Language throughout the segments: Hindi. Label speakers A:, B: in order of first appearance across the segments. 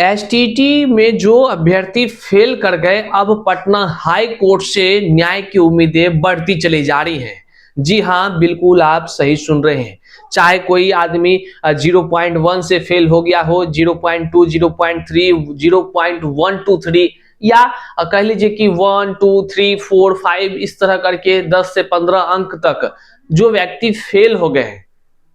A: एसटीटी में जो अभ्यर्थी फेल कर गए, अब पटना हाई कोर्ट से न्याय की उम्मीदें बढ़ती चली जा रही हैं। जी हाँ, बिल्कुल आप सही सुन रहे हैं। चाहे कोई आदमी 0.1 से फेल हो गया हो, 0.2, 0.3, 0.123 या कह लीजिए कि 1, 2, 3, 4, 5 इस तरह करके 10 से 15 अंक तक जो व्यक्ति फेल हो गए हैं,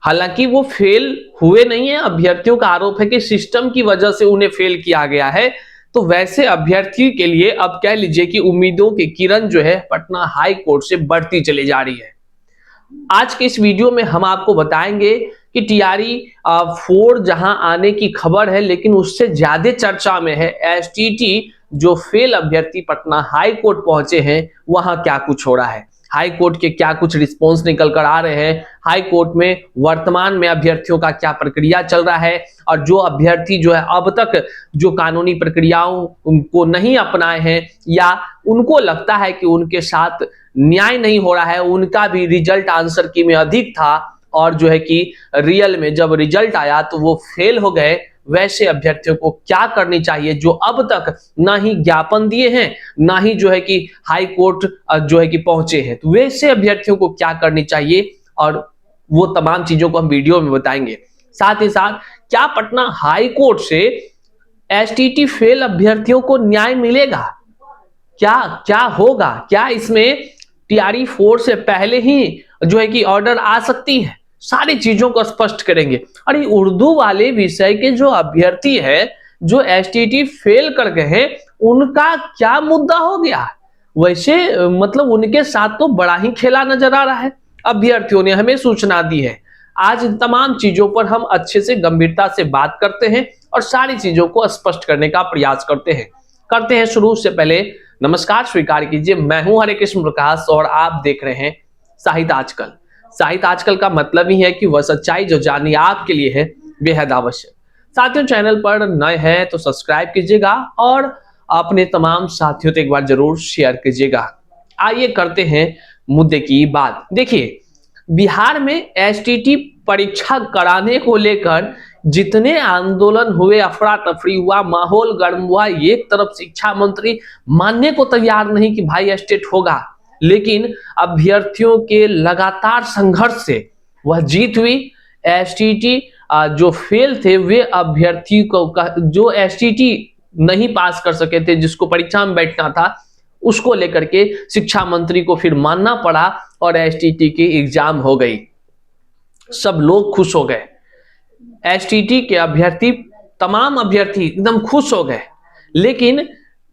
A: हालांकि वो फेल हुए नहीं है, अभ्यर्थियों का आरोप है कि सिस्टम की वजह से उन्हें फेल किया गया है। तो वैसे अभ्यर्थी के लिए अब कह लीजिए कि उम्मीदों की किरण जो है पटना हाई कोर्ट से बढ़ती चली जा रही है। आज के इस वीडियो में हम आपको बताएंगे कि टीआरई 4 जहां आने की खबर है, लेकिन उससे ज्यादा चर्चा में है एसटीटी जो फेल अभ्यर्थी पटना हाई कोर्ट पहुंचे हैं, वहां क्या कुछ हो रहा है, हाई कोर्ट के क्या कुछ रिस्पॉन्स निकल कर आ रहे हैं, हाई कोर्ट में वर्तमान में अभ्यर्थियों का क्या प्रक्रिया चल रहा है, और जो अभ्यर्थी जो है अब तक जो कानूनी प्रक्रियाओं को नहीं अपनाए हैं या उनको लगता है कि उनके साथ न्याय नहीं हो रहा है, उनका भी रिजल्ट आंसर की में अधिक था और जो है कि रियल में जब रिजल्ट आया तो वो फेल हो गए। वैसे अभ्यर्थियों को क्या करनी चाहिए जो अब तक ना ही ज्ञापन दिए हैं, ना ही जो है कि हाई कोर्ट जो है कि पहुंचे हैं, तो वैसे अभ्यर्थियों को क्या करनी चाहिए, और वो तमाम चीजों को हम वीडियो में बताएंगे। साथ ही साथ क्या पटना हाई कोर्ट से एसटीटी फेल अभ्यर्थियों को न्याय मिलेगा, क्या क्या होगा, क्या इसमें टीआरई 4 से पहले ही जो है कि ऑर्डर आ सकती है, सारी चीजों को स्पष्ट करेंगे। और ये उर्दू वाले विषय के जो अभ्यर्थी है जो एसटीटी फेल कर गए हैं, उनका क्या मुद्दा हो गया, वैसे मतलब उनके साथ तो बड़ा ही खेला नजर आ रहा है। अभ्यर्थियों ने हमें सूचना दी है। आज तमाम चीजों पर हम अच्छे से गंभीरता से बात करते हैं और सारी चीजों को स्पष्ट करने का प्रयास करते हैं। शुरू से पहले नमस्कार स्वीकार कीजिए, मैं हूं हरे कृष्ण प्रकाश और आप देख रहे हैं साहित्य आजकल। साहित्य आजकल का मतलब ही है कि वह सच्चाई जो जाननी आपके लिए है बेहद आवश्यक। साथियों, चैनल पर नए हैं तो सब्सक्राइब कीजिएगा और अपने तमाम साथियों तक एक बार जरूर शेयर कीजिएगा। आइए करते हैं मुद्दे की बात। देखिए, बिहार में एसटीटी परीक्षा कराने को लेकर जितने आंदोलन हुए, अफरा तफरी हुआ, माहौल गर्म हुआ, एक तरफ शिक्षा मंत्री मानने को तैयार नहीं कि भाई एस्टेट होगा, लेकिन अभ्यर्थियों के लगातार संघर्ष से वह जीत हुई। एसटीटी जो फेल थे वे अभ्यर्थी को जो एसटीटी नहीं पास कर सके थे, जिसको परीक्षा में बैठना था, उसको लेकर के शिक्षा मंत्री को फिर मानना पड़ा और एसटीटी की एग्जाम हो गई। सब लोग खुश हो गए, एसटीटी के अभ्यर्थी, तमाम अभ्यर्थी एकदम खुश हो गए। लेकिन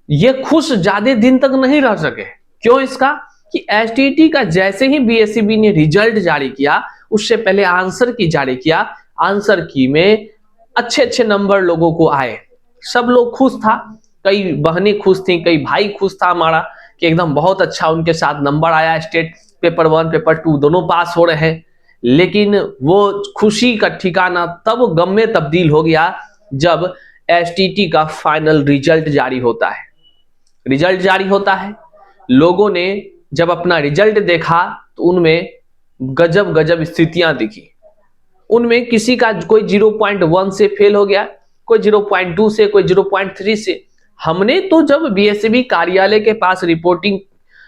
A: ये खुश ज्यादा दिन तक नहीं रह सके। क्यों? इसका कि एसटीटी का जैसे ही बीएसईबी ने रिजल्ट जारी किया, उससे पहले आंसर की जारी किया, आंसर की में अच्छे नंबर लोगों को आए, सब लोग खुश था, कई बहनें खुश थी, कई भाई खुश था हमारा कि एकदम बहुत अच्छा उनके साथ नंबर आया, स्टेट पेपर 1 पेपर 2 दोनों पास हो रहे हैं। लेकिन वो खुशी का ठिकाना तब गम में तब्दील हो गया जब एसटीटी का फाइनल रिजल्ट जारी होता है। रिजल्ट जारी होता है, लोगों ने जब अपना रिजल्ट देखा तो उनमें गजब स्थितियां दिखी। उनमें किसी का कोई 0.1 से फेल हो गया, कोई 0.2 से, कोई 0.3 से। हमने तो जब बीएसईबी कार्यालय के पास रिपोर्टिंग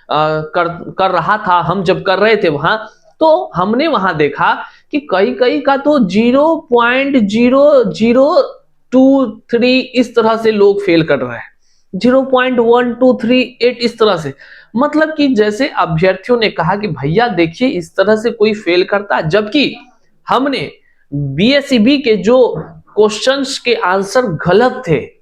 A: कर रहा था, हम जब कर रहे थे वहां, तो हमने वहां देखा कि कई का तो 0.0023 इस तरह से लोग फेल कर रहे हैं, 0.1238 इस तरह से। मतलब कि जैसे अभ्यर्थियों ने कहा कि भैया देखिए इस तरह से कोई फेल करता, जबकि हमने बीएसईबी के जो क्वेश्चंस के आंसर गलत थे,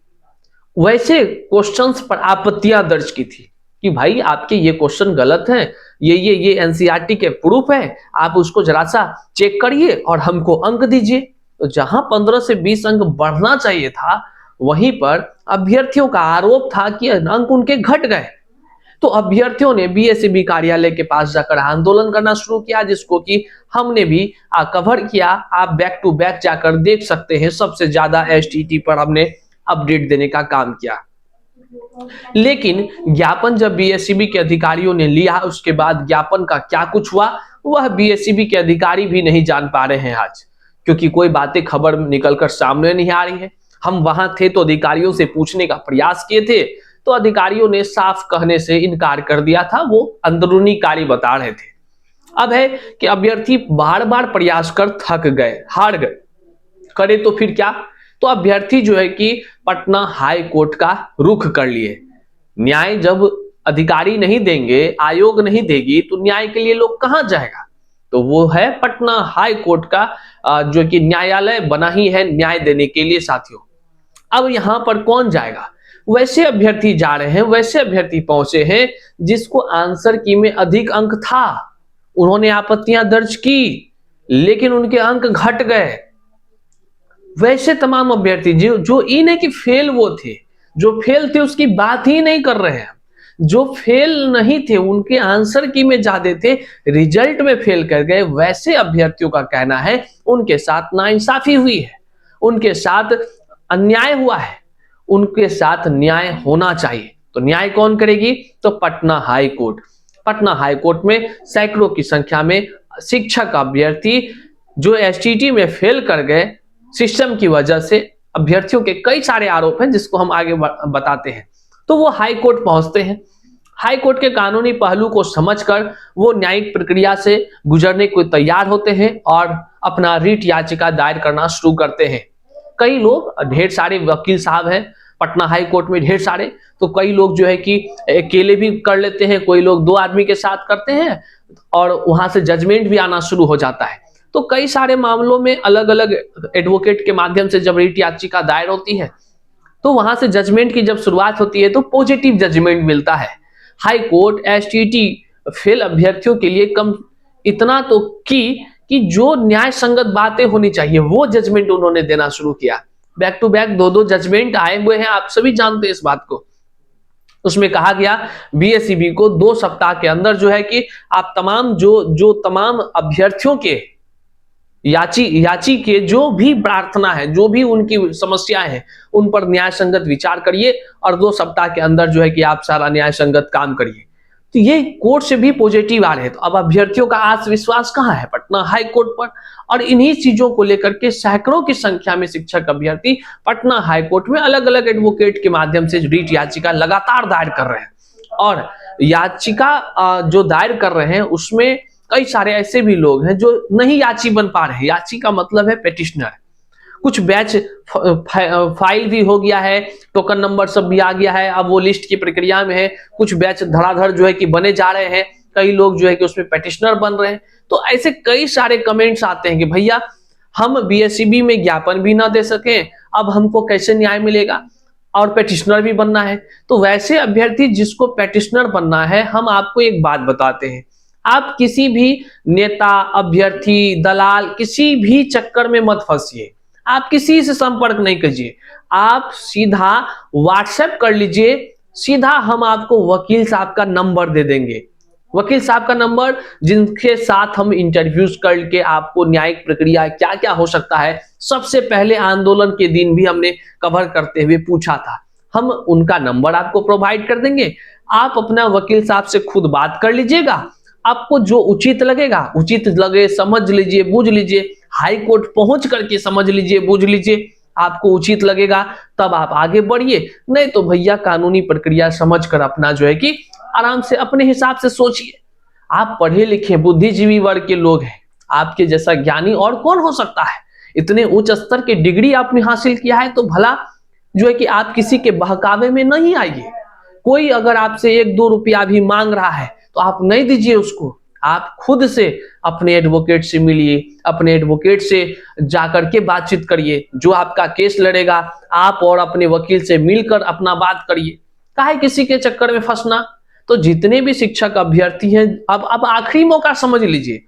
A: वैसे क्वेश्चंस पर आपत्तियां दर्ज की थी कि भाई आपके ये क्वेश्चन गलत हैं, ये एनसीईआरटी के प्रूफ है, आप उसको जरा सा चेक करिए और हमको अंक दीजिए। तो जहां 15 से 20 अंक बढ़ना चाहिए था, वहीं पर अभ्यर्थियों का आरोप था कि अंक उनके घट गए। तो अभ्यर्थियों ने बीएसईबी कार्यालय के पास जाकर आंदोलन करना शुरू किया, जिसको कि हमने भी कवर किया। आप बैक टू बैक जाकर देख सकते हैं, सबसे ज्यादा एसटीटी पर हमने अपडेट देने का काम किया। लेकिन ज्ञापन जब बीएसईबी के अधिकारियों ने लिया, उसके बाद ज्ञापन का क्या कुछ हुआ वह बीएसईबी के अधिकारी भी नहीं जान पा रहे हैं आज, क्योंकि कोई बातें खबर निकलकर सामने नहीं आ रही है। हम वहां थे तो अधिकारियों से पूछने का प्रयास किए थे, तो अधिकारियों ने साफ कहने से इनकार कर दिया था, वो अंदरूनी कार्य बता रहे थे। अब है कि अभ्यर्थी बार बार प्रयास कर थक गए, हार गए, करे तो फिर क्या? तो अभ्यर्थी जो है कि पटना हाई कोर्ट का रुख कर लिए। न्याय जब अधिकारी नहीं देंगे, आयोग नहीं देगी, तो न्याय के लिए लोग कहां जाएगा? तो वो है पटना हाई कोर्ट का जो कि न्यायालय बना ही है न्याय देने के लिए साथियों। अब यहां पर कौन जाएगा? वैसे अभ्यर्थी जा रहे हैं, वैसे अभ्यर्थी पहुंचे हैं जिसको आंसर की में अधिक अंक था, उन्होंने आपत्तियां दर्ज की लेकिन उनके अंक घट गए। वैसे तमाम अभ्यर्थी जो इन है कि फेल वो थे, जो फेल थे उसकी बात ही नहीं कर रहे हैं। जो फेल नहीं थे उनके आंसर की में ज्यादा थे, रिजल्ट में फेल कर गए, वैसे अभ्यर्थियों का कहना है उनके साथ नाइंसाफी हुई है, उनके साथ अन्याय हुआ है, उनके साथ न्याय होना चाहिए। तो न्याय कौन करेगी? तो Patna high court. Patna high court में सैकड़ों की संख्या में शिक्षक अभ्यर्थी जो एसटीटी में फेल कर गए, सिस्टम की वजह से अभ्यर्थियों के कई सारे आरोप हैं जिसको हम आगे बताते हैं। तो वो हाई कोर्ट पहुंचते हैं, हाई कोर्ट के कानूनी पहलू को समझकर वो न्यायिक प्रक्रिया से गुजरने को तैयार होते हैं और अपना रिट याचिका दायर करना शुरू करते हैं। कई लोग, ढेर सारे वकील साहब हैं पटना हाई कोर्ट में, ढेर सारे, तो कई लोग जो है कि अकेले भी कर लेते हैं, कोई लोग 2 आदमी के साथ करते हैं और वहां से जजमेंट भी आना शुरू हो जाता है। तो कई सारे मामलों में अलग अलग एडवोकेट के माध्यम से जब रिट याचिका दायर होती है तो वहां से जजमेंट की जब शुरुआत होती है तो पॉजिटिव जजमेंट मिलता है। हाई कोर्ट एसटीटी फेल अभ्यर्थियों के लिए कम इतना तो कि जो न्याय संगत बातें होनी चाहिए वो जजमेंट उन्होंने देना शुरू किया। बैक टू बैक 2-2 जजमेंट आए हुए हैं, आप सभी जानते हैं इस बात को। उसमें कहा गया बीएसईबी को 2 सप्ताह के अंदर जो है कि आप तमाम जो तमाम अभ्यर्थियों के याची के जो भी प्रार्थना है, जो भी उनकी समस्याएं हैं, उन पर न्याय संगत विचार करिए और 2 सप्ताह के अंदर जो है कि आप सारा न्याय संगत काम करिए। तो ये कोर्ट से भी पॉजिटिव आ रहे हैं। तो अब अभ्यर्थियों का आत्म विश्वास कहां है? पटना हाई कोर्ट पर। और इन्हीं चीजों को लेकर के सैकड़ों की संख्या में शिक्षक अभ्यर्थी पटना हाई कोर्ट में अलग अलग एडवोकेट के माध्यम से रिट याचिका लगातार दायर कर रहे हैं। और याचिका जो दायर कर रहे हैं उसमें कई सारे ऐसे भी लोग हैं जो नहीं याची बन पा रहे हैं। याची का मतलब है पेटिशनर। कुछ बैच फाइल भी हो गया है, टोकन नंबर सब भी आ गया है, अब वो लिस्ट की प्रक्रिया में है। कुछ बैच धड़ाधड़ जो है कि बने जा रहे हैं, कई लोग जो है कि उसमें पेटिशनर बन रहे हैं। तो ऐसे कई सारे कमेंट्स आते हैं कि भैया हम बीएसईबी में ज्ञापन भी ना दे सके, अब हमको कैसे न्याय मिलेगा, और पेटिशनर भी बनना है। तो वैसे अभ्यर्थी जिसको पेटिशनर बनना है, हम आपको एक बात बताते हैं, आप किसी भी नेता, अभ्यर्थी, दलाल, किसी भी चक्कर में मत फंसिए। आप किसी से संपर्क नहीं कीजिए, आप सीधा व्हाट्सएप कर लीजिए, सीधा हम आपको वकील साहब का नंबर दे देंगे। वकील साहब का नंबर जिनके साथ हम इंटरव्यूज करके आपको न्यायिक प्रक्रिया क्या क्या हो सकता है, सबसे पहले आंदोलन के दिन भी हमने कवर करते हुए पूछा था, हम उनका नंबर आपको प्रोवाइड कर देंगे। आप अपना वकील साहब से खुद बात कर लीजिएगा, आपको जो उचित लगेगा, उचित लगे समझ लीजिए, बूझ लीजिए, हाई कोर्ट पहुंच करके समझ लीजिए, बूझ लीजिए, आपको उचित लगेगा तब आप आगे बढ़िए। नहीं तो भैया कानूनी प्रक्रिया समझकर अपना जो है कि आराम से अपने हिसाब से सोचिए। आप पढ़े लिखे बुद्धिजीवी वर्ग के लोग हैं, आपके जैसा ज्ञानी और कौन हो सकता है? इतने उच्च स्तर की डिग्री आपने हासिल किया है, तो भला जो है कि आप किसी के बहकावे में नहीं आइए। कोई अगर आपसे 1-2 रुपया भी मांग रहा है तो आप नहीं दीजिए उसको, आप खुद से अपने एडवोकेट से मिलिए, अपने एडवोकेट से जाकर के बातचीत करिए, जो आपका केस लड़ेगा आप और अपने वकील से मिलकर अपना बात करिए। काहे किसी के चक्कर में फंसना। तो जितने भी शिक्षक अभ्यर्थी हैं, अब आखिरी मौका समझ लीजिए,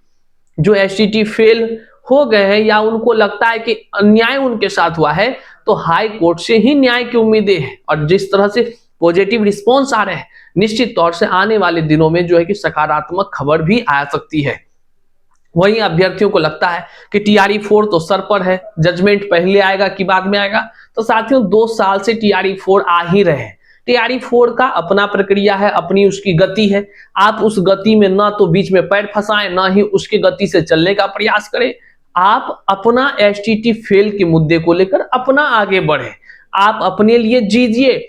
A: जो एसटीटी फेल हो गए हैं या उनको लगता है कि अन्याय उनके साथ हुआ है, तो हाई कोर्ट से ही न्याय की उम्मीदें हैं। और जिस तरह से पॉजिटिव रिस्पॉन्स आ रहे हैं, निश्चित तौर से आने वाले दिनों में जो है कि सकारात्मक खबर भी आ सकती है। वहीं अभ्यर्थियों को लगता है कि टीआरई 4 तो सर पर है, जजमेंट पहले आएगा कि बाद में आएगा। तो साथियों 2 साल से टीआरई 4 आ ही रहे हैं। टीआरई 4 का अपना प्रक्रिया है, अपनी उसकी गति है। आप उस गति में ना तो बीच में पैर फंसाएं, ना ही उसकी गति से चलने का प्रयास करें। आप अपना एसटीटी फेल के मुद्दे को लेकर अपना आगे बढ़े। आप अपने लिए जीजिए।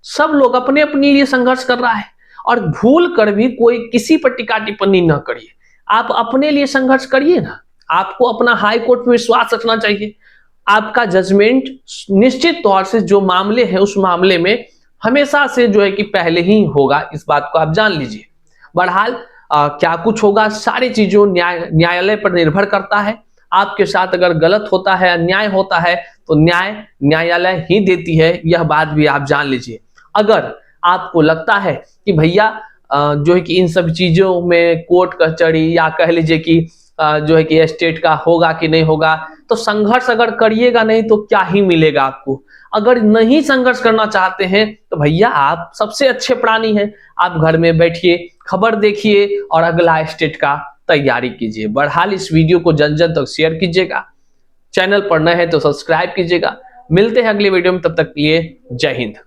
A: सब लोग अपने अपने लिए संघर्ष कर रहा है, और भूल कर भी कोई किसी पर टीका टिप्पणी न करिए। आप अपने लिए संघर्ष करिए ना। आपको अपना हाई कोर्ट में विश्वास रखना चाहिए। आपका जजमेंट निश्चित तौर से जो मामले हैं उस मामले में हमेशा से जो है कि पहले ही होगा, इस बात को आप जान लीजिए। बहरहाल क्या कुछ होगा, सारी चीजों न्यायालय पर निर्भर करता है। आपके साथ अगर गलत होता है, अन्याय होता है, तो न्यायालय ही देती है, यह बात भी आप जान लीजिए। अगर आपको लगता है कि भैया जो है कि इन सब चीजों में कोर्ट कचहरी या कह लीजिए कि जो है कि स्टेट का होगा कि नहीं होगा, तो संघर्ष अगर करिएगा नहीं तो क्या ही मिलेगा आपको। अगर नहीं संघर्ष करना चाहते हैं तो भैया आप सबसे अच्छे प्राणी हैं। आप घर में बैठिए, खबर देखिए और अगला स्टेट का तैयारी कीजिए। बहरहाल इस वीडियो को जन जन तक शेयर कीजिएगा। चैनल पर नए हैं तो सब्सक्राइब कीजिएगा। मिलते हैं अगले वीडियो में, तब तक के लिए जय हिंद।